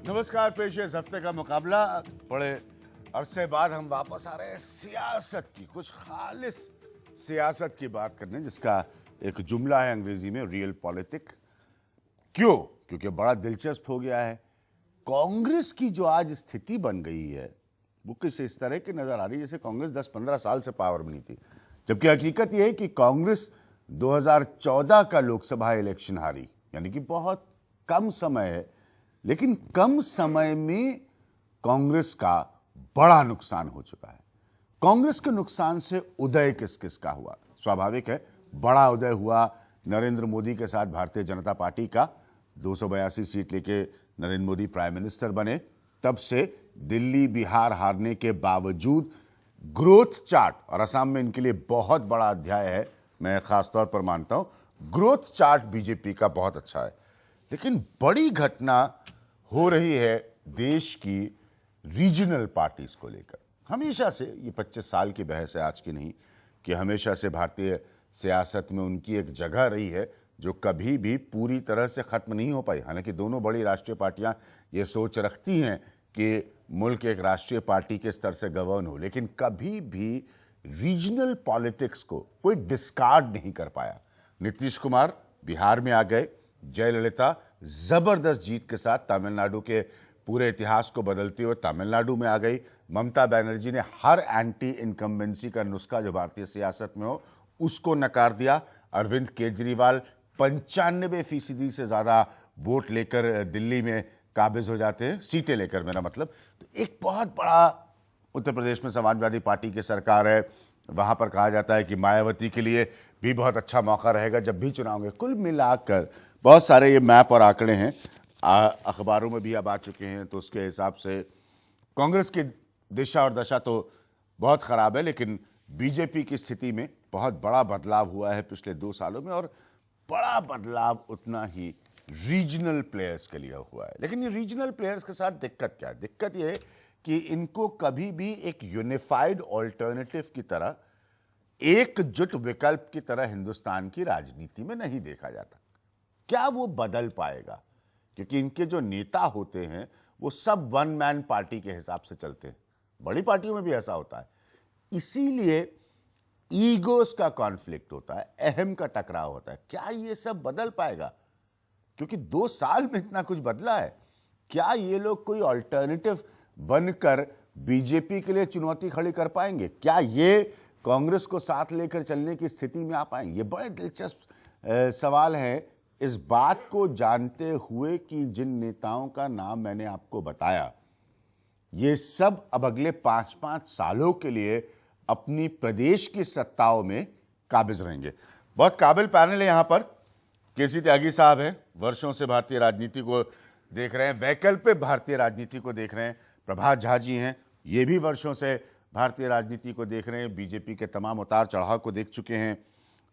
नमस्कार। पेश है इस हफ्ते का मुकाबला। बड़े अरसे बाद हम वापस आ रहे हैं सियासत की, कुछ खालिस सियासत की बात करने, जिसका एक जुमला है अंग्रेजी में, रियल पॉलिटिक। क्यों? क्योंकि बड़ा दिलचस्प हो गया है। कांग्रेस की जो आज स्थिति बन गई है वो किस इस तरह की नजर आ रही है जैसे कांग्रेस 10-15 साल से पावर में नहीं थी, जबकि हकीकत यह है कि कांग्रेस 2014 का लोकसभा इलेक्शन हारी, यानी कि बहुत कम समय है, लेकिन कम समय में कांग्रेस का बड़ा नुकसान हो चुका है। कांग्रेस के नुकसान से उदय किस किस का हुआ? स्वाभाविक है, बड़ा उदय हुआ नरेंद्र मोदी के साथ भारतीय जनता पार्टी का। 282 सीट लेके नरेंद्र मोदी प्राइम मिनिस्टर बने। तब से दिल्ली बिहार हारने के बावजूद ग्रोथ चार्ट, और असम में इनके लिए बहुत बड़ा अध्याय है, मैं खासतौर पर मानता हूं, ग्रोथ चार्ट बीजेपी का बहुत अच्छा है। लेकिन बड़ी घटना हो रही है देश की रीजनल पार्टीज को लेकर। हमेशा से ये 25 साल की बहस है आज की नहीं, कि हमेशा से भारतीय सियासत में उनकी एक जगह रही है जो कभी भी पूरी तरह से खत्म नहीं हो पाई। हालांकि दोनों बड़ी राष्ट्रीय पार्टियां ये सोच रखती हैं कि मुल्क एक राष्ट्रीय पार्टी के स्तर से गवर्न हो, लेकिन कभी भी रीजनल पॉलिटिक्स को कोई डिस्कार्ड नहीं कर पाया। नीतीश कुमार बिहार में आ गए, जयललिता जबरदस्त जीत के साथ तमिलनाडु के पूरे इतिहास को बदलते हुए तमिलनाडु में आ गई। ममता बनर्जी ने हर एंटी इनकम्बेंसी का नुस्खा जो भारतीय सियासत में हो उसको नकार दिया। अरविंद केजरीवाल 95% से ज्यादा वोट लेकर दिल्ली में काबिज हो जाते हैं, सीटें लेकर मेरा मतलब। तो एक बहुत बड़ा उत्तर प्रदेश में समाजवादी पार्टी की सरकार है, वहां पर कहा जाता है कि मायावती के लिए भी बहुत अच्छा मौका रहेगा जब भी चुनाव होंगे। कुल मिलाकर बहुत सारे ये मैप और आंकड़े हैं, अखबारों में भी अब आ चुके हैं, तो उसके हिसाब से कांग्रेस की दिशा और दशा तो बहुत खराब है। लेकिन बीजेपी की स्थिति में बहुत बड़ा बदलाव हुआ है पिछले 2 सालों में, और बड़ा बदलाव उतना ही रीजनल प्लेयर्स के लिए हुआ है। लेकिन ये रीजनल प्लेयर्स के साथ दिक्कत क्या है? दिक्कत ये है कि इनको कभी भी एक यूनिफाइड ऑल्टरनेटिव की तरह, एकजुट विकल्प की तरह हिंदुस्तान की राजनीति में नहीं देखा जाता। क्या वो बदल पाएगा? क्योंकि इनके जो नेता होते हैं वो सब वन मैन पार्टी के हिसाब से चलते हैं। बड़ी पार्टियों में भी ऐसा होता है, इसीलिए ईगोस का कॉन्फ्लिक्ट होता है, अहम का टकराव होता है। क्या ये सब बदल पाएगा? क्योंकि 2 साल में इतना कुछ बदला है। क्या ये लोग कोई ऑल्टरनेटिव बनकर बीजेपी के लिए चुनौती खड़ी कर पाएंगे? क्या ये कांग्रेस को साथ लेकर चलने की स्थिति में आ पाएंगे? ये बड़े दिलचस्प सवाल है। इस बात को जानते हुए कि जिन नेताओं का नाम मैंने आपको बताया, ये सब अब अगले 5-5 सालों के लिए अपनी प्रदेश की सत्ताओं में काबिज रहेंगे। बहुत काबिल पैनल है यहां पर। केसी त्यागी साहब हैं, वर्षों से भारतीय राजनीति को देख रहे हैं, वैकल्पिक भारतीय राजनीति को देख रहे हैं। प्रभात झा जी हैं, ये भी वर्षों से भारतीय राजनीति को देख रहे हैं, बीजेपी के तमाम उतार चढ़ाव को देख चुके हैं।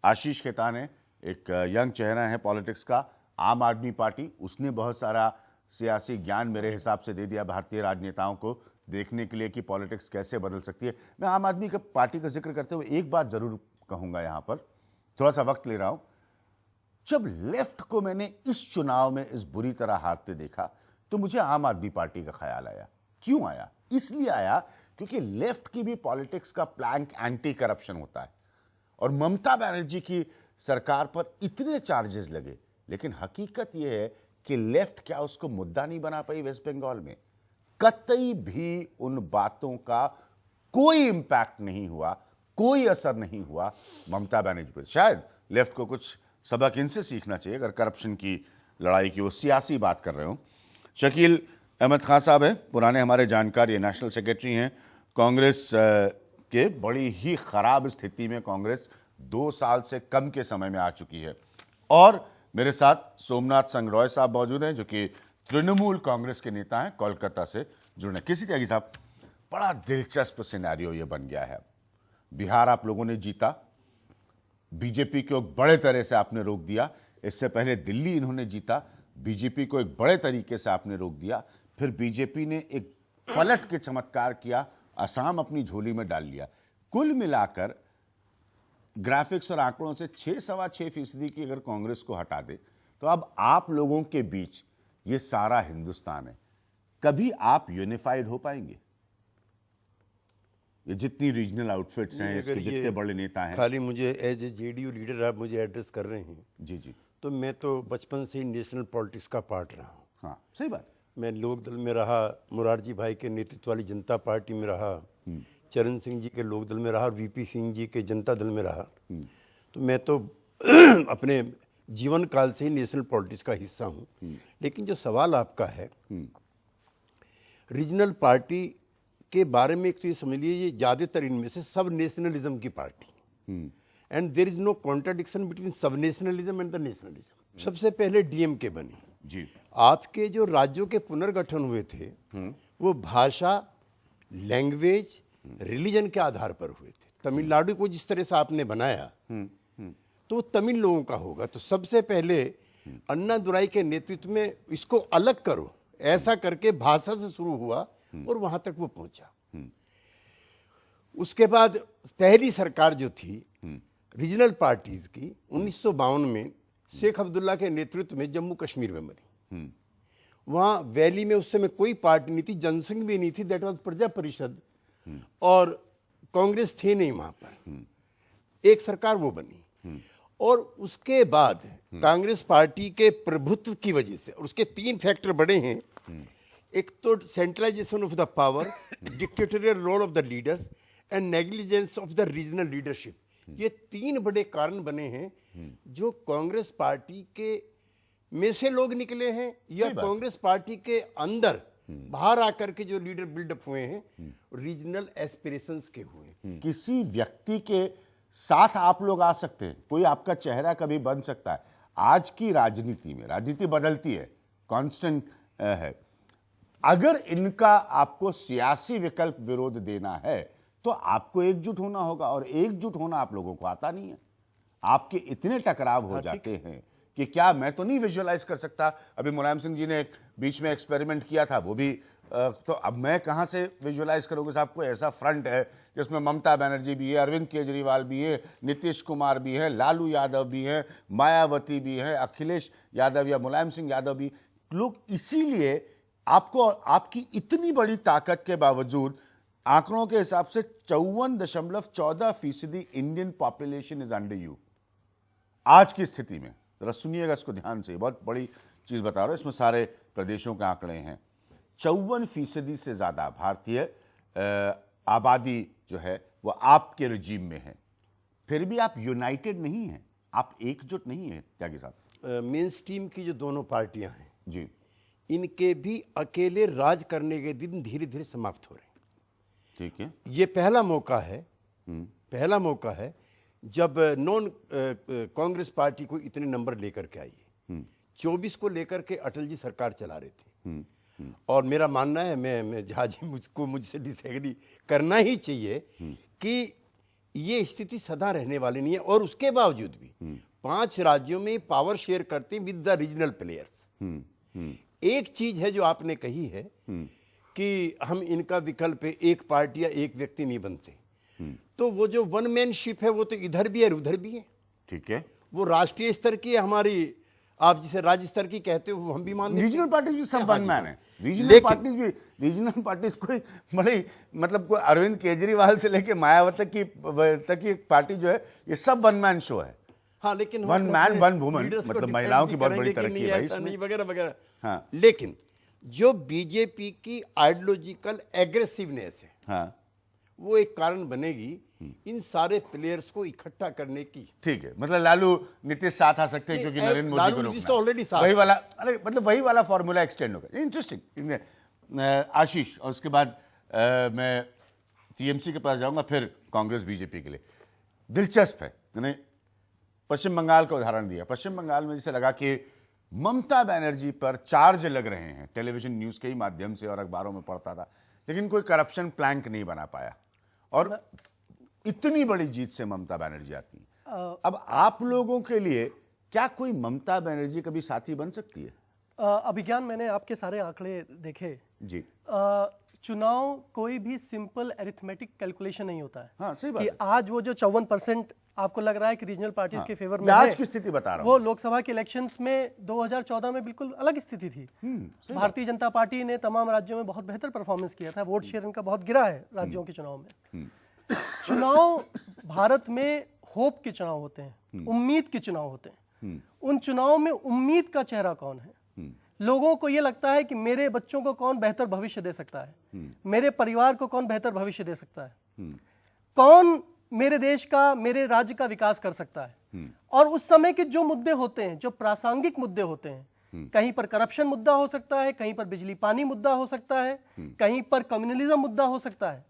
आशीष खेतान है, एक यंग चेहरा है पॉलिटिक्स का, आम आदमी पार्टी, उसने बहुत सारा सियासी ज्ञान मेरे हिसाब से दे दिया भारतीय राजनेताओं को देखने के लिए कि पॉलिटिक्स कैसे बदल सकती है। मैं आम आदमी का पार्टी का जिक्र करते हुए एक बात जरूर कहूंगा, यहां पर थोड़ा सा वक्त ले रहा हूं। जब लेफ्ट को मैंने इस चुनाव में इस बुरी तरह हारते देखा तो मुझे आम आदमी पार्टी का ख्याल आया। क्यों आया? इसलिए आया क्योंकि लेफ्ट की भी पॉलिटिक्स का प्लैंक एंटी करप्शन होता है, और ममता बनर्जी की सरकार पर इतने चार्जेस लगे, लेकिन हकीकत यह है कि लेफ्ट क्या उसको मुद्दा नहीं बना पाई वेस्ट बंगाल में? कतई भी उन बातों का कोई इंपैक्ट नहीं हुआ, कोई असर नहीं हुआ ममता बनर्जी पर। शायद लेफ्ट को कुछ सबक इनसे सीखना चाहिए अगर करप्शन की लड़ाई की वो सियासी बात कर रहे हो। शकील अहमद खान साहब हैं, पुराने हमारे जानकार, ये नेशनल सेक्रेटरी हैं कांग्रेस के। बड़ी ही खराब स्थिति में कांग्रेस 2 साल से कम के समय में आ चुकी है। और मेरे साथ सोमनाथ संगरॉय साहब मौजूद हैं, जो कि तृणमूल कांग्रेस के नेता हैं, कोलकाता से जुड़े। केसी त्यागी साहब, बड़ा दिलचस्प सिनेरियो ये बन गया है। बिहार आप लोगों ने जीता, बीजेपी को एक बड़े तरह से आपने रोक दिया। इससे पहले दिल्ली इन्होंने जीता, बीजेपी को एक बड़े तरीके से आपने रोक दिया। फिर बीजेपी ने एक पलट के चमत्कार किया, असम अपनी झोली में डाल लिया। कुल मिलाकर ग्राफिक्स और आंकड़ों से 6-6.25% की अगर कांग्रेस को हटा दे तो अब आप लोगों के बीच ये सारा हिंदुस्तान है। कभी आप यूनिफाइड हो पाएंगे? ये जितनी रीजनल आउटफिट्स हैं, इसके जितने बड़े नेता हैं, खाली मुझे एज ए जेडीयू लीडर आप मुझे एड्रेस कर रहे हैं, जी जी, तो मैं तो बचपन से ही नेशनल पॉलिटिक्स का पार्ट रहा हूँ। हाँ सही बात। मैं लोक दल में रहा, मुरारजी भाई के नेतृत्व वाली जनता पार्टी में रहा, चरण सिंह जी के लोक दल में रहा, वीपी सिंह जी के जनता दल में रहा। तो मैं तो अपने जीवन काल से ही नेशनल पॉलिटिक्स का हिस्सा हूँ। लेकिन जो सवाल आपका है रीजनल पार्टी के बारे में, एक तो ये समझ लीजिए, ज़्यादातर इनमें से सब नेशनलिज्म की पार्टी, and there is no contradiction between subnationalism and the nationalism. सबसे पहले डीएमके बनी जी। आपके जो राज्यों के पुनर्गठन हुए थे वो भाषा, लैंग्वेज, रिलीजन के आधार पर हुए थे। तमिलनाडु को जिस तरह से आपने बनाया तो वो तमिल लोगों का होगा। तो सबसे पहले अन्नादुराई के नेतृत्व में इसको अलग करो, ऐसा करके भाषा से शुरू हुआ और वहां तक वो पहुंचा। उसके बाद पहली सरकार जो थी रीजनल पार्टीज की 1952 में शेख अब्दुल्ला के नेतृत्व में जम्मू कश्मीर में बनी। वहां वैली में उस समय कोई पार्टी नहीं थी, जनसंघ भी नहीं थी, दैट वाज प्रजा परिषद, और कांग्रेस थे नहीं वहां पर। एक सरकार वो बनी और उसके बाद कांग्रेस पार्टी के प्रभुत्व की वजह से, और उसके 3 फैक्टर बड़े हैं। एक तो centralisation of the power, dictatorial role of the leaders and negligence of the regional leadership. ये 3 बड़े कारण बने हैं जो कांग्रेस पार्टी के में से लोग निकले हैं या कांग्रेस पार्टी के अंदर बाहर आकर के जो लीडर बिल्डअप हुए हैं रीजनल एस्पिरेशंस के हुए। किसी व्यक्ति के साथ आप लोग आ सकते हैं, कोई आपका चेहरा कभी बन सकता है। आज की राजनीति में, राजनीति बदलती है, कांस्टेंट है। अगर इनका आपको सियासी विकल्प विरोध देना है तो आपको एकजुट होना होगा, और एकजुट होना आप लोगों को आता नहीं है। आपके इतने टकराव हो जाते हैं कि क्या मैं तो नहीं विजुअलाइज कर सकता। अभी मुलायम सिंह जी ने एक बीच में एक्सपेरिमेंट किया था, वो भी तो अब मैं कहां से विजुअलाइज करूंगा साहब? कोई ऐसा फ्रंट है जिसमें ममता बनर्जी भी है, अरविंद केजरीवाल भी है, नीतीश कुमार भी है, लालू यादव भी है, मायावती भी है, अखिलेश यादव या मुलायम सिंह यादव भी लोग। इसीलिए आपको, आपकी इतनी बड़ी ताकत के बावजूद, आंकड़ों के हिसाब से 54.14% Indian population is under you आज की स्थिति में। जरा सुनिएगा इसको ध्यान से, बहुत बड़ी चीज बता रहा हूं, इसमें सारे प्रदेशों के आंकड़े हैं। 54% से ज्यादा भारतीय आबादी जो है वो आपके रिजीम में है, फिर भी आप यूनाइटेड नहीं हैं, आप एकजुट नहीं है त्यागी साहब। मेन स्ट्रीम की जो दोनों पार्टियां हैं जी, इनके भी अकेले राज करने के दिन धीरे धीरे समाप्त हो रहे हैं। ठीक है, ये पहला मौका है जब नॉन कांग्रेस पार्टी को इतने नंबर लेकर के आई है। 24 को लेकर के अटल जी सरकार चला रहे थे, और मेरा मानना है, मैं जहाँ जी मुझसे डिसएग्री करना ही चाहिए कि ये स्थिति सदा रहने वाली नहीं है। और उसके बावजूद भी 5 राज्यों में पावर शेयर करते हैं विद द रीजनल प्लेयर्स। एक चीज है जो आपने कही है कि हम इनका विकल्प एक पार्टी या एक व्यक्ति नहीं बनते, तो वो जो वन मैनशिप है वो तो इधर भी है उधर भी है। ठीक है, वो राष्ट्रीय स्तर की है हमारी, आप जिसे राज्य स्तर की कहते हो वो हम भी मानते हैं। रीजनल पार्टीज भी सब वन मैन है। रीजनल पार्टीज कोई बड़ी, मतलब कोई अरविंद केजरीवाल से लेके मायावती तक की पार्टी जो है, ये सब वन मैन शो है। हाँ, लेकिन वन मैन वन वुमन, मतलब महिलाओं की बहुत बड़ी तरक्की है नहीं वगैरह वगैरह। हाँ, लेकिन जो बीजेपी की आइडियोलॉजिकल एग्रेसिवनेस है, हाँ, वो एक कारण बनेगी इन सारे प्लेयर्स को इकट्ठा करने की। ठीक है, मतलब लालू नीतीश साथ आ सकते हैं क्योंकि नरेंद्र मोदी को रोकना तो ऑलरेडी साथ, वही वाला, अरे मतलब वही वाला फॉर्मूला एक्सटेंड होगा। इंटरेस्टिंग। आशीष, और उसके बाद मैं टीएमसी के पास जाऊंगा, फिर कांग्रेस बीजेपी के लिए। दिलचस्प है, मैंने पश्चिम बंगाल का उदाहरण दिया। पश्चिम बंगाल में जैसे लगा कि ममता बनर्जी पर चार्ज लग रहे हैं, टेलीविजन न्यूज के ही माध्यम से और अखबारों में पढ़ता था, लेकिन कोई करप्शन प्लैंक नहीं बना पाया, और इतनी बड़ी जीत से ममता बनर्जी आती है। अब आप लोगों के लिए क्या कोई ममता बनर्जी कभी साथी बन सकती है? अभिज्ञान, मैंने आपके सारे आंकड़े देखे जी। चुनाव कोई भी सिंपल अरिथमेटिक कैलकुलेशन नहीं होता है। हाँ, सही बात कि है। आज वो जो 54% आपको लग रहा है कि रीजनल पार्टीज के फेवर में मैं आज है। की स्थिति बता रहा वो लोकसभा के इलेक्शंस में 2014 में बिल्कुल अलग स्थिति थी। भारतीय जनता पार्टी ने तमाम राज्यों में बहुत बेहतर परफॉर्मेंस किया था, वोट शेयर इनका बहुत गिरा है राज्यों के चुनाव में। चुनाव भारत में होप के चुनाव होते हैं, उम्मीद के चुनाव होते हैं। उन चुनाव में उम्मीद का चेहरा कौन है? लोगों को यह लगता है कि मेरे बच्चों को कौन बेहतर भविष्य दे सकता है, मेरे परिवार को कौन बेहतर भविष्य दे सकता है, कौन मेरे देश का, मेरे राज्य का विकास कर सकता है। और उस समय के जो मुद्दे होते हैं, जो प्रासंगिक मुद्दे होते हैं, कहीं पर करप्शन मुद्दा हो सकता है, कहीं पर बिजली पानी मुद्दा हो सकता है, कहीं पर कम्युनलिज्म मुद्दा हो सकता है,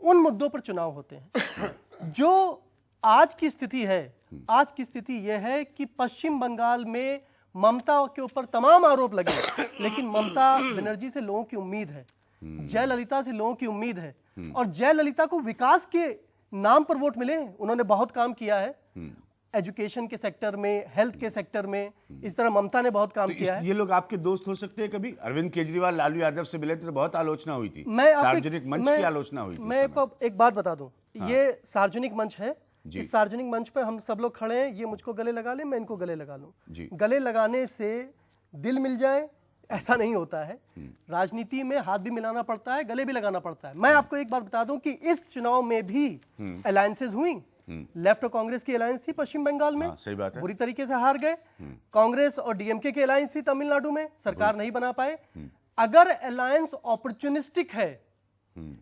उन मुद्दों पर चुनाव होते हैं। जो आज की स्थिति है, आज की स्थिति यह है कि पश्चिम बंगाल में ममता के ऊपर तमाम आरोप लगे, लेकिन ममता बनर्जी से लोगों की उम्मीद है, जयललिता से लोगों की उम्मीद है, और जयललिता को विकास के नाम पर वोट मिले हैं। उन्होंने बहुत काम किया है एजुकेशन के सेक्टर में, हेल्थ के सेक्टर में, इस तरह ममता ने बहुत काम किया है। ये लोग आपके दोस्त हो सकते हैं कभी? अरविंद केजरीवाल लालू यादव से मिले थे तो बहुत आलोचना हुई थी, सार्वजनिक मंच की आलोचना हुई थी। मैं आपको एक बात बता दूं, ये सार्वजनिक मंच है, इस सार्वजनिक मंच पर हम सब लोग खड़े हैं, ये मुझको गले लगा ले, मैं इनको गले लगा लूं। गले लगाने से दिल मिल जाए ऐसा नहीं होता है। राजनीति में हाथ भी मिलाना पड़ता है, गले भी लगाना पड़ता है। मैं आपको एक बात बता दूं कि इस चुनाव में भी अलायंसेस हुई। लेफ्ट और कांग्रेस की अलायंस थी पश्चिम बंगाल में, सही बात है, बुरी तरीके से हार गए। कांग्रेस और डीएमके की अलायंस थी तमिलनाडु में, सरकार नहीं बना पाए। अगर अलायंस अपॉर्चुनिस्टिक है,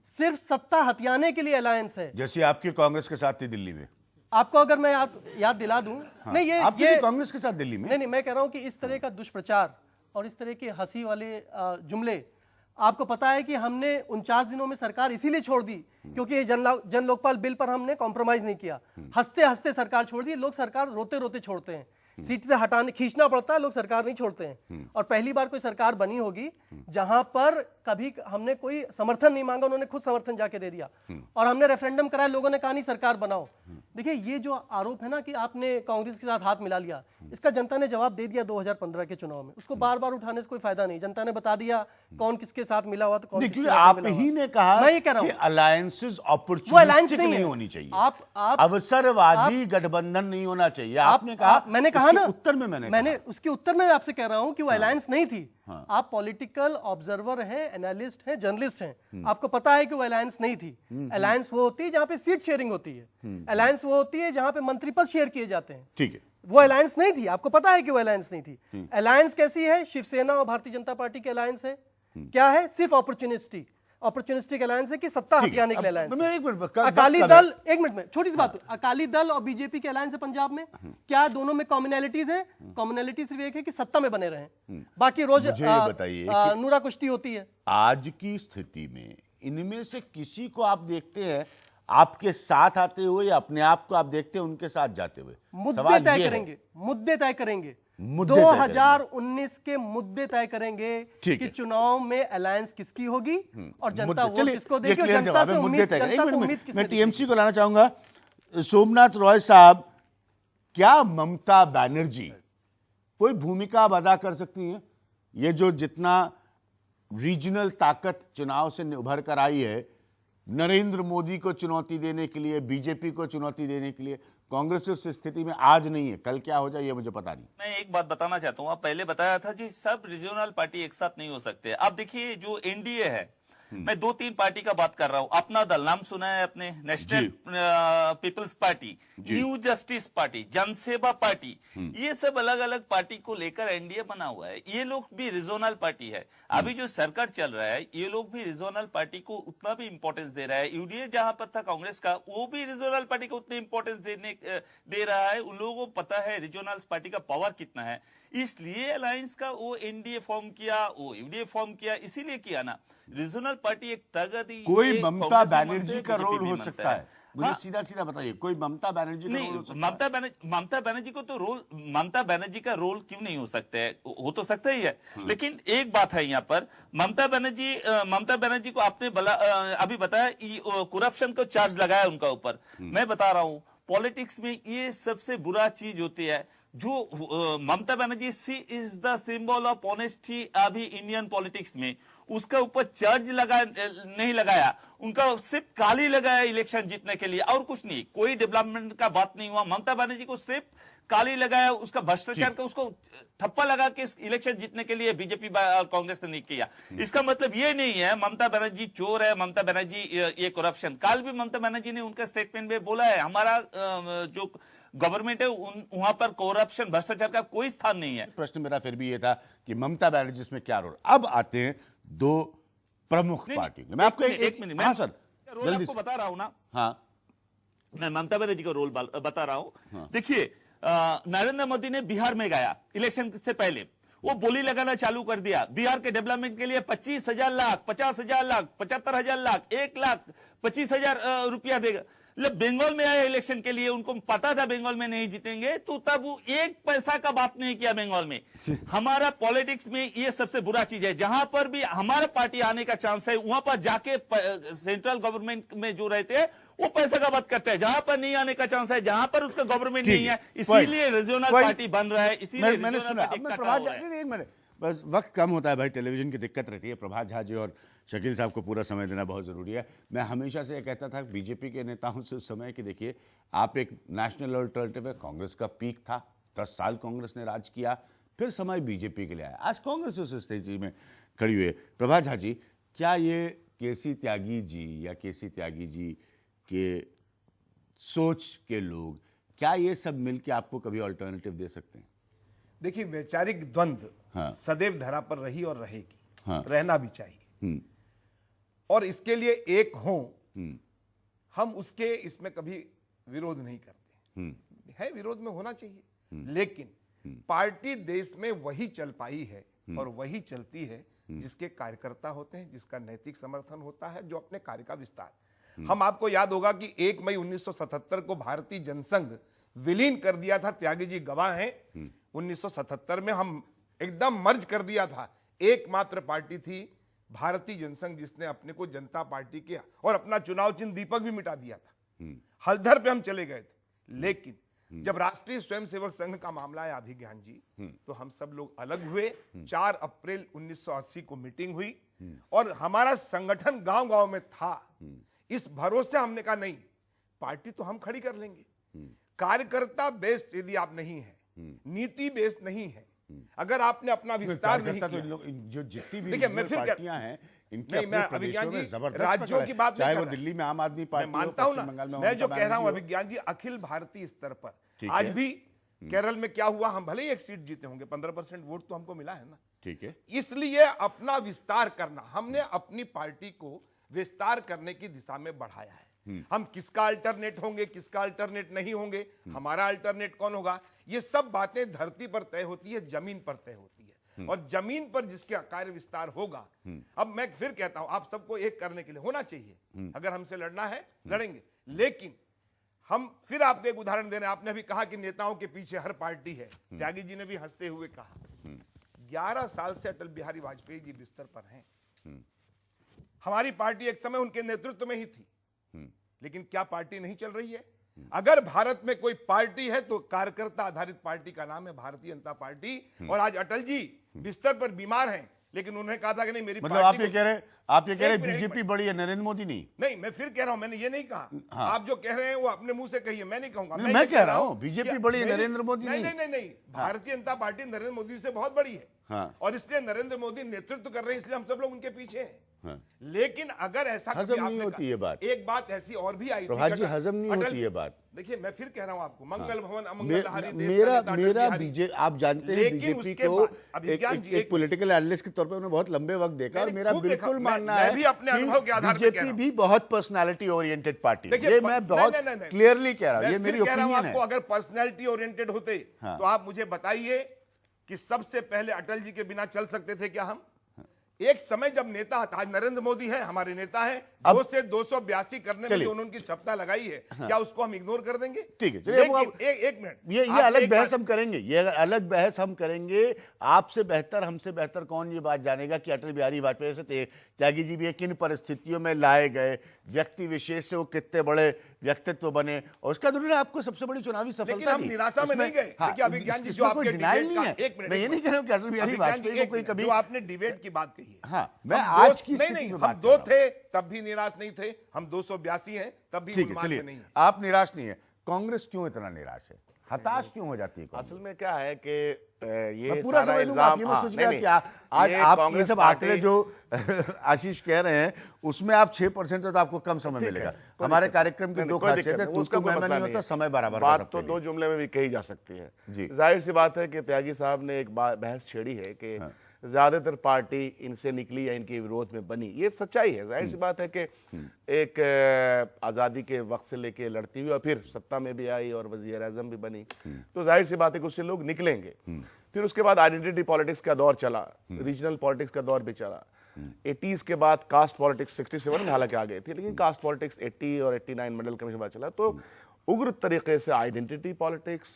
सिर्फ सत्ता हथियाने के लिए अलायंस है, जैसे आपकी कांग्रेस के साथ थी दिल्ली में। आपको अगर मैं याद दिला दूं, नहीं आपकी कांग्रेस के साथ दिल्ली में, नहीं, मैं कह रहा हूं कि इस तरह का दुष्प्रचार और इस तरह के हंसी वाले जुमले, आपको पता है कि हमने 49 दिनों में सरकार इसीलिए छोड़ दी क्योंकि जन लोकपाल बिल पर हमने कॉम्प्रोमाइज नहीं किया। हंसते हंसते सरकार छोड़ दी। लोग सरकार रोते रोते छोड़ते हैं, सीट से हटाने खींचना पड़ता है, लोग सरकार नहीं छोड़ते हैं। और पहली बार कोई सरकार बनी होगी जहां पर कभी हमने कोई समर्थन नहीं मांगा, उन्होंने खुद समर्थन जाके दे दिया। और हमने रेफरेंडम कराया, लोगों ने कहा नहीं सरकार बनाओ। देखिए, ये जो आरोप है ना कि आपने कांग्रेस के साथ हाथ मिला लिया, इसका जनता ने जवाब दे दिया 2015 के चुनाव में। उसको बार बार उठाने से कोई फायदा नहीं। जनता ने बता दिया कौन किसके साथ मिला हुआ, तो कौन किसके साथ आप मिला हुआ। ही ने कहा मैं ये कह रहा हूं, कि अलायंसेस वो अपॉर्चुनिस्टिक नहीं नहीं है। होनी चाहिए, आप अवसरवादी गठबंधन नहीं होना चाहिए। आपने कहा, मैंने कहा ना, उत्तर में मैंने उसके उत्तर में आपसे कह रहा हूं कि वो अलायंस नहीं थी। आप पॉलिटिकल ऑब्जर्वर हैं, एनालिस्ट हैं, जर्नलिस्ट हैं, आपको पता है कि वो अलायंस नहीं थी। अलायंस वो होती है जहां पे सीट शेयरिंग होती है, अलायंस वो होती है जहां पे मंत्री पद शेयर किए जाते हैं। ठीक है, वो अलायंस नहीं थी, आपको पता है कि वो अलायंस नहीं थी। अलायंस कैसी है? शिवसेना और भारतीय जनता पार्टी की अलायंस है। क्या है? सिर्फ अपॉर्चुनिस्टिक अलायंस है कि सत्ता हथियाने के लिए अलायंस है। अकाली दल, एक मिनट में छोटी सी बात, अकाली दल और बीजेपी के अलायंस है पंजाब में। क्या दोनों में कॉमनैलिटीज है? कॉमनैलिटी सिर्फ एक है कि सत्ता में बने रहें, बाकी रोज बताइए नूरा कुश्ती होती है। आज की स्थिति में इनमें से किसी को आप देखते हैं आपके साथ आते हुए, या अपने आप को आप देखते हैं उनके साथ जाते हुए? मुद्दे तय करेंगे, मुद्दे तय करेंगे, 2019 के मुद्दे तय करेंगे कि चुनाव में अलायंस किसकी होगी और जनता वोट किसको देगी और जनता से उम्मीद किससे। मैं टीएमसी को लाना चाहूंगा। सोमनाथ रॉय साहब, क्या ममता बनर्जी कोई भूमिका अब अदा कर सकती हैं? ये जो जितना रीजनल ताकत चुनाव से उभर कर आई है, नरेंद्र मोदी को चुनौती देने के लिए, बीजेपी को चुनौती देने के लिए, कांग्रेस उस स्थिति में आज नहीं है, कल क्या हो जाए ये मुझे पता नहीं। मैं एक बात बताना चाहता हूं, आप पहले बताया था जी सब रीजनल पार्टी एक साथ नहीं हो सकते। अब देखिए जो एनडीए है, मैं 2-3 पार्टी का बात कर रहा हूं। अपना दल, नाम सुना है अपने? National People's Party, New Justice Party, Jansewa Party, ये सब अलग अलग पार्टी को लेकर एनडीए बना हुआ है। ये लोग भी रीजनल पार्टी है। अभी जो सरकार चल रहा है, ये लोग भी रीजनल पार्टी को उतना भी इंपॉर्टेंस दे रहा है। यूडीए जहां पर था कांग्रेस का, वो भी रीजनल पार्टी को उतनी इंपॉर्टेंस दे रहा है। उन लोगों को पता है रीजनल पार्टी का पावर कितना है, इसलिए अलायंस का वो एनडीए फॉर्म किया, वो यूडीए फॉर्म किया, इसीलिए किया ना। रीजनल पार्टी एक ताकत ही, कोई ममता बनर्जी का रोल हो सकता है? मुझे सीधा सीधा बताइए, कोई ममता बनर्जी का रोल हो सकता है? ममता बनर्जी को तो रोल, ममता बनर्जी का रोल क्यों नहीं हो सकता है? हो तो सकता ही है, लेकिन एक बात है यहाँ पर, ममता बनर्जी को आपने अभी बताया करप्शन को चार्ज लगाया उनका ऊपर। मैं बता रहा हूँ, पॉलिटिक्स में ये सबसे बुरा चीज होती है। जो Mamata Banerjee she is the symbol of honesty अभी इंडियन पॉलिटिक्स में, उसके ऊपर चार्ज नहीं लगाया, उनका सिर्फ काली लगाया इलेक्शन जीतने के लिए और कुछ नहीं, कोई डेवलपमेंट का बात नहीं हुआ। ममता बनर्जी को सिर्फ काली लगाया, उसका भ्रष्टाचार का उसको थप्पा लगा के इलेक्शन जीतने के लिए बीजेपी और कांग्रेस ने नहीं किया। इसका मतलब ये नहीं है ममता बनर्जी चोर है, ममता बनर्जी ये करप्शन। कल भी ममता बनर्जी ने उनका स्टेटमेंट में बोला है हमारा जो गवर्नमेंट है वहां पर करप्शन भ्रष्टाचार का कोई स्थान नहीं है। प्रश्न मेरा फिर भी ये था कि ममता बनर्जी इसमें क्या रोल। अब आते हैं दो प्रमुख पार्टी। मैं आपको एक मिनट, हाँ सर, रोल आपको बता रहा हूं ना। हाँ, मैं ममता बनर्जी का रोल बता रहा हूं। देखिए नरेंद्र मोदी ने बिहार में गया इलेक्शन से पहले, वो बोली लगाना चालू कर दिया बिहार के डेवलपमेंट के लिए 25,000 लाख, 50,000 लाख, 75,000 लाख, 1,25,000 रुपया देगा। बंगाल में आया इलेक्शन के लिए, उनको पता था बंगाल में नहीं जीतेंगे, तो तब वो एक पैसा का बात नहीं किया बंगाल में। हमारा पॉलिटिक्स में ये सबसे बुरा चीज है, जहां पर भी हमारा पार्टी आने का चांस है वहां पर जाके सेंट्रल गवर्नमेंट में जो रहते हैं वो पैसा का बात करते हैं। जहां पर नहीं आने का चांस है, जहां पर उसका गवर्नमेंट नहीं है, इसीलिए रीजनल पार्टी बन रहा है, इसीलिए मैंने सुना। अब मैं प्रभात झा, नहीं, एक मिनट, बस वक्त कम होता है भाई, टेलीविजन की दिक्कत रहती है। प्रभात झा जी और शकील साहब को पूरा समय देना बहुत जरूरी है। मैं हमेशा से ये कहता था बीजेपी के नेताओं से उस समय कि देखिए आप एक नेशनल अल्टरनेटिव है, कांग्रेस का पीक था, 10 साल कांग्रेस ने राज किया, फिर समय बीजेपी के लिए आया, आज कांग्रेस उस स्थिति में खड़ी हुई है। प्रभात झा जी, क्या ये केसी त्यागी जी या केसी त्यागी जी के सोच के लोग, क्या ये सब मिलकर आपको कभी अल्टरनेटिव दे सकते हैं? देखिए, वैचारिक द्वंद्व हाँ। सदैव धरा पर रही और रहेगी, हाँ। रहना भी चाहिए, और इसके लिए एक हो, हम उसके इसमें कभी विरोध नहीं करते है, विरोध में होना चाहिए, लेकिन पार्टी देश में वही चल पाई है और वही चलती है जिसके कार्यकर्ता होते हैं, जिसका नैतिक समर्थन होता है, जो अपने कार्य का विस्तार। हम आपको याद होगा कि 1 मई 1977 को भारतीय जनसंघ विलीन कर दिया था, त्यागी जी गवाह हैं। 1977 में हम एकदम मर्ज कर दिया था, एकमात्र पार्टी थी भारतीय जनसंघ जिसने अपने को जनता पार्टी किया और अपना चुनाव चिन्ह दीपक भी मिटा दिया था। हलधर पे हम चले गए थे, लेकिन जब राष्ट्रीय स्वयंसेवक संघ का मामला आया अभिज्ञान जी, तो हम सब लोग अलग हुए। 4 अप्रैल 1980 को मीटिंग हुई और हमारा संगठन गांव-गांव में था। इस भरोसे हमने कहा नहीं, पार्टी तो हम खड़ी कर लेंगे। कार्यकर्ता बेस्ड यदि आप नहीं है, नीति बेस्ड नहीं है, अगर आपने अपना विस्तार नहीं किया, तो जो जितनी भी देखिए, मैं फिर पार्टियां हैं इनके नहीं, अपने मैं प्रदेशों अभिज्ञान में जी जबरदस्त राज्यों की बात चाहे नहीं वो कर रहा। दिल्ली में आम आदमी मैं पार्टी हो, मानता हूं पश्चिम ना, बंगाल में मैं जो ममता कह रहा हूं बनर्जी हो। अभिज्ञान जी, अखिल भारतीय स्तर पर ठीक आज है। भी केरल में क्या हुआ, हम भले ही एक सीट जीते होंगे, 15% वोट तो हमको मिला है ना। ठीक है, इसलिए अपना विस्तार करना, हमने अपनी पार्टी को विस्तार करने की दिशा में बढ़ाया है। हम किसका अल्टरनेट होंगे, किसका अल्टरनेट नहीं होंगे, हमारा अल्टरनेट कौन होगा, ये सब बातें धरती पर तय होती है, जमीन पर तय होती है, और जमीन पर जिसका कार्य विस्तार होगा। अब मैं फिर कहता हूं, आप सबको एक करने के लिए होना चाहिए, अगर हमसे लड़ना है लड़ेंगे, लेकिन हम फिर आपको एक उदाहरण दे रहे हैं। आपने भी कहा कि नेताओं के पीछे हर पार्टी है, त्यागी जी ने भी हंसते हुए कहा। 11 साल से अटल बिहारी वाजपेयी जी बिस्तर पर हैं। हमारी पार्टी एक समय उनके नेतृत्व में ही थी, लेकिन क्या पार्टी नहीं चल रही है? अगर भारत में कोई पार्टी है तो कार्यकर्ता आधारित पार्टी का नाम है भारतीय जनता पार्टी। और आज अटल जी बिस्तर पर बीमार हैं, लेकिन उन्होंने कहा था कि नहीं, मेरी मतलब पार्टी आप ये कह रहे एक मिनट, बीजेपी बड़ी है, नरेंद्र मोदी नहीं? नहीं, मैं फिर कह रहा हूं, मैंने ये नहीं कहा। हाँ। आप जो कह रहे हैं वो अपने मुंह से कहिए, मैं नहीं कहूंगा। मैं ये कह रहा हूं कि बीजेपी बड़ी है, मेरी- नरेंद्र मोदी नहीं। नहीं, भारतीय जनता पार्टी नरेंद्र मोदी से बहुत बड़ी है। हाँ। और इसलिए नरेंद्र मोदी नेतृत्व कर रहे हैं, इसलिए हम सब लोग उनके पीछे हैं। हाँ। लेकिन अगर ऐसा कभी हजम नहीं आपने होती ये बात। एक बात ऐसी और भी आई थी, प्रभात जी, अटल- हजम नहीं अटल- होती ये बात। देखिए, मैं फिर कह रहा हूं आपको, मंगल भवन अमंगल मे- हारी देश का मेरा नेता अटल मेरा बिहारी। बीजे आप जानते हैं लेकिन बीजेपी उसके को बाद अभिज्ञान जी, एक पॉलिटिकल एनालिस्ट के तौर पे उन्होंने बहुत लंबे वक्त देखा, और मैंने मेरा खूब देखा। बिल्कुल मैं- मानना मैं है भी अपने अनुभव के आधार पे कह रहा बीजेपी हूं। भी बहुत पर्सनालिटी ओरिएंटेड पार्टी है। देखिए, ये मैं बहुत नहीं। क्लियरली कह रहा हूं, ये मैं मेरी फिर कह रहा हूं ओपिनियन आपको, है। अगर पर्सनैलिटी ओरिएंटेड होते तो आप मुझे बताइए कि सबसे पहले अटल जी के बिना चल सकते थे क्या हम? एक समय जब नेता था, आज नरेंद्र मोदी है हमारे नेता है, 2 से 282 करने में चलिए। जो उन्होंने शपथ लगाई है, क्या उसको हम इग्नोर कर देंगे? ठीक है, चलिए, वो लेकिन एक मिनट, ये आप अलग एक बहस बात- हम करेंगे, ये अलग बहस हम करेंगे। आपसे बेहतर हमसे बेहतर कौन ये बात जानेगा कि अटल बिहारी वाजपेयी से त्यागी जी भी किन परिस्थितियों में लाए गए, व्यक्ति विशेष से वो कितने बड़े व्यक्तित्व बने, और उसका जरूर आपको सबसे बड़ी चुनावी लेकिन सफलता हम दी। निराशा में नहीं गए। हाँ, देखिए अभिज्ञान जी, जो इसमें कोई आपके denial डिबेट नहीं का, है। एक मिनट, मैं ये नहीं कह रहा हूं कि अटल बिहारी अभिज्ञान जी, वाजपेयी को एक कोई मिनट, कभी, जो आपने डिबेट की बात कही है, हाँ, मैं हम आज दो- की नहीं, स्थिति नहीं, में हम बात कर दो रहा हूं। थे तब भी निराश नहीं थे, हम 282 हैं तब भी ठीक है, उन्माद में चलिए, नहीं है। आप निराश नहीं है, कांग्रेस क्यों इतना निराश है, हताश क्यों हो जाती है कांग्रेस? असल में क्या है कि ये मैं पूरा सारा समझ लूंगा, आप इल्जाम, ये मत हाँ, सोचिएगा नहीं, कि आज ये आप ये कांग्रेस सब पार्टी- आंकड़े जो आशीष कह रहे हैं उसमें आप 6% तो आपको कम समय मिलेगा। हमारे कार्यक्रम की दो खासियत है, उसका तू कोई मैं मसला नहीं नहीं होता, है। समय बराबर का बात सबके तो लिए। दो जुमले में भी कही जा सकती है। जी। जाहिर सी बात है कि त्यागी साहब ने एक बहस छेड़ी है कि ज्यादातर पार्टी इनसे निकली या इनके विरोध में बनी, ये सच्चाई है। जाहिर सी बात है कि एक आज़ादी के वक्त से लेके लड़ती हुई और फिर सत्ता में भी आई और वजीर आजम भी बनी, तो जाहिर सी बात है कि उससे लोग निकलेंगे। फिर उसके बाद आइडेंटिटी पॉलिटिक्स का दौर चला, रीजनल पॉलिटिक्स का दौर भी चला। 80s के बाद कास्ट पॉलिटिक्स 67 में हालांकि आ गई थी, लेकिन कास्ट पॉलिटिक्स 80 और 89 मंडल कमीशन बाद चला, तो उग्र तरीके से आइडेंटिटी पॉलिटिक्स,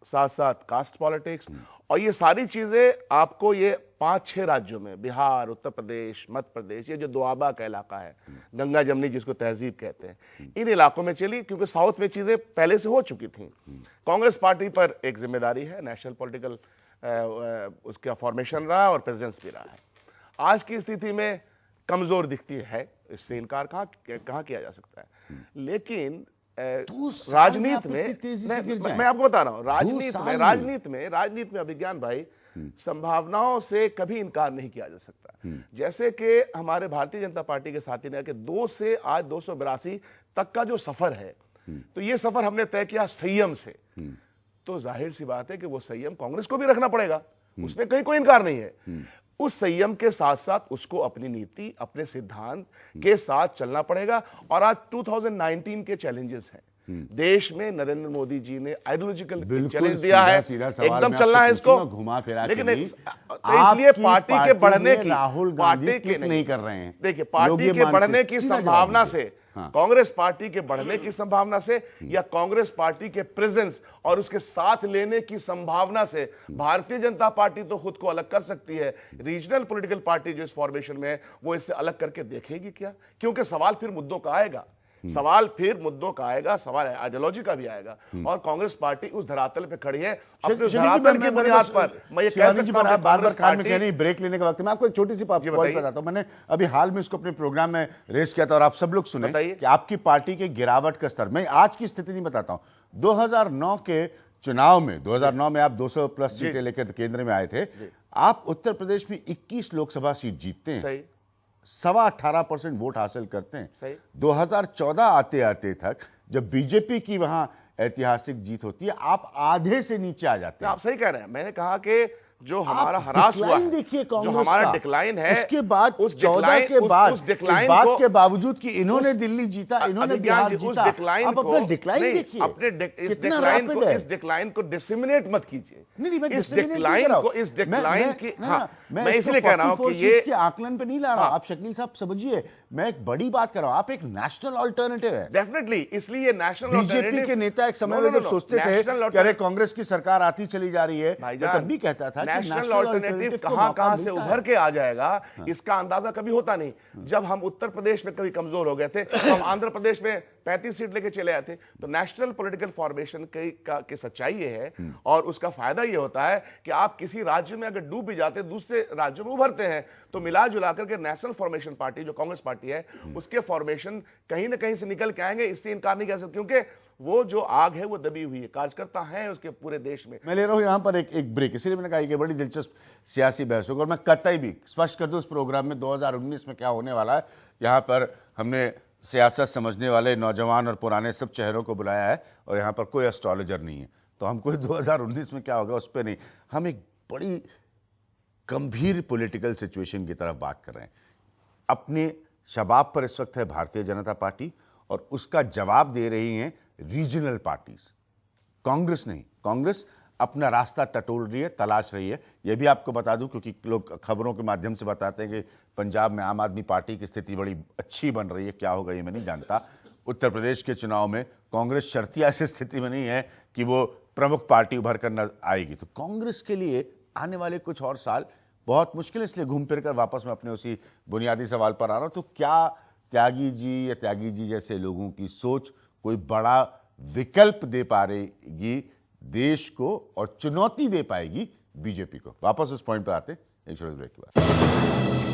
साथ साथ कास्ट पॉलिटिक्स, और ये सारी चीजें आपको ये 5-6 राज्यों में, बिहार, उत्तर प्रदेश, मध्य प्रदेश, ये जो दोआबा का इलाका है, गंगा जमनी जिसको तहजीब कहते हैं, इन इलाकों में चली, क्योंकि साउथ में चीजें पहले से हो चुकी थी। कांग्रेस पार्टी पर एक जिम्मेदारी है, नेशनल पॉलिटिकल उसका फॉर्मेशन रहा और प्रेजेंस भी रहा है। आज की स्थिति में कमजोर दिखती है, इससे इनकार कहाँ किया जा सकता है, लेकिन राजनीति में मैं आपको बता रहा हूं, राजनीति में अभिज्ञान भाई, संभावनाओं से कभी इनकार नहीं किया जा सकता। जैसे कि हमारे भारतीय जनता पार्टी के साथी ने कि 2 से आज 282 तक का जो सफर है, तो ये सफर हमने तय किया संयम से, तो जाहिर सी बात है कि वो संयम कांग्रेस को भी रखना पड़ेगा, उसमें कहीं कोई इनकार नहीं है। उस संयम के साथ साथ उसको अपनी नीति, अपने सिद्धांत के साथ चलना पड़ेगा। और आज 2019 के चैलेंजेस हैं देश में, नरेंद्र मोदी जी ने आइडियोलॉजिकल चैलेंज दिया है, एकदम चलना है इसको, घुमा फिरा लेकिन के इसलिए पार्टी के बढ़ने की, राहुल गांधी क्लिक नहीं कर रहे हैं। देखिए, लोग पार्टी ये के मानते बढ़ने हैं, की सीधा जवाब संभावना दीजिए। से, कांग्रेस पार्टी के बढ़ने की संभावना से या कांग्रेस पार्टी के प्रेजेंस और उसके साथ लेने की संभावना से भारतीय जनता पार्टी तो खुद को अलग कर सकती है। रीजनल पॉलिटिकल पार्टी जो इस फॉर्मेशन में है, वो इससे अलग करके देखेगी क्या? क्योंकि सवाल फिर मुद्दों का आएगा, सवाल आइडियोलॉजी का भी आएगा, और कांग्रेस पार्टी उस धरातल पे खड़ी है अपने धरातल की बुनियाद पर। मैं ये कह सकता हूं, बार-बार कान में कह नहीं, ब्रेक लेने का वक्त है। मैं आपको एक छोटी सी पॉइंट बताता हूं, मैंने अभी हाल में इसको अपने प्रोग्राम में रेस किया था और आप सब लोग सुने कि आपकी पार्टी के गिरावट का स्तर, मैं आज की स्थिति नहीं बताता हूं, 2009 के चुनाव में, 2009 में आप 200 प्लस सीटें लेकर केंद्र में आए थे, आप उत्तर प्रदेश में 21 लोकसभा सीट जीतते हैं, सही 18.25% वोट हासिल करते हैं। सही। 2014 आते आते तक जब बीजेपी की वहां ऐतिहासिक जीत होती है, आप आधे से नीचे आ जाते हैं। आप सही कह रहे हैं। मैंने कहा कि जो हमारा हरास हुआ है, देखिए जो कांग्रेस हमारा का, डिक्लाइन है, उसके बाद उस 14 के बाद, उस इस डिक्लाइन बात को, के बावजूद कि इन्होंने दिल्ली जीता, इन्होंने अभिज्ञान बिहार जी, उस जीता, डिक्लाइन आप को अपना डिक्लाइन नहीं, देखिए, अपने इस कितना डिक्लाइन rapid को, है। इस डिक्लाइन को डिसमिनेट मत कीजिए। नहीं, मैं इस discriminate नहीं डिक्लाइन कर रहा को, हूं। इस डिक्लाइन की, हाँ, मैं इसको इसलिए कह रहा हूं 44 कि ये सीट्स के आकलन पे नहीं ला रहा हूं। हाँ। आप शकील साहब समझिए, मैं एक बड़ी बात कर रहा हूं, आप एक नेशनल ऑल्टरनेटिव है। डेफिनेटली, इसलिए नेशनल बीजेपी के नेता एक समय में जब सोचते थे कि अरे कांग्रेस की सरकार आती चली जा रही है, मैं तब भी कहता था कि नेशनल ऑल्टरनेटिव कहां से उभर के आ जाएगा, इसका अंदाजा कभी होता नहीं। जब हम उत्तर प्रदेश में कभी कमजोर हो गए थे, तो हम आंध्र प्रदेश में 35 सीट लेके चले आए थे। तो नेशनल पॉलिटिकल फॉर्मेशन की सच्चाई ये है, और उसका फायदा ये होता है कि आप किसी राज्य में अगर डूब भी जाते, दूसरे राज्यों में उभरते हैं, तो मिला जुला करके नेशनल फॉर्मेशन पार्टी जो कांग्रेस पार्टी है, उसके फॉर्मेशन कहीं ना कहीं से निकल के आएंगे, इससे इनकार नहीं कर सकते, क्योंकि वो जो आग है वो दबी हुई है, कार्यकर्ता है उसके पूरे देश में। मैं ले रहा हूं यहां पर एक ब्रेक, इसीलिए मैंने कहा कि बड़ी दिलचस्प सियासी बहस होगी, और मैं कतई भी स्पष्ट कर दूं उस प्रोग्राम में 2019 में क्या होने वाला है। यहां पर हमने सियासत समझने वाले नौजवान और पुराने सब चेहरों को बुलाया है, और यहां पर कोई एस्ट्रोलॉजर नहीं है, तो हम कोई 2019 में क्या होगा उस पर नहीं, हम एक बड़ी गंभीर पॉलिटिकल सिचुएशन की तरफ बात कर रहे हैं। अपने शबाब पर इस वक्त है भारतीय जनता पार्टी, और उसका जवाब दे रही हैं रीजनल पार्टीज, कांग्रेस नहीं। कांग्रेस अपना रास्ता टटोल रही है, तलाश रही है। यह भी आपको बता दूं, क्योंकि लोग खबरों के माध्यम से बताते हैं कि पंजाब में आम आदमी पार्टी की स्थिति बड़ी अच्छी बन रही है। क्या होगा ये मैं नहीं जानता। उत्तर प्रदेश के चुनाव में कांग्रेस शर्तिया ऐसी स्थिति में नहीं है कि वो प्रमुख पार्टी उभर कर न आएगी। तो कांग्रेस के लिए आने वाले कुछ और साल बहुत मुश्किल है। इसलिए घूम फिर कर वापस मैं अपने उसी बुनियादी सवाल पर आ रहा हूं। तो क्या त्यागी जी या त्यागी जी जैसे लोगों की सोच कोई बड़ा विकल्प दे पा रहेगी देश को और चुनौती दे पाएगी बीजेपी को? वापस उस पॉइंट पर आते हैं एक छोटे ब्रेक के बाद।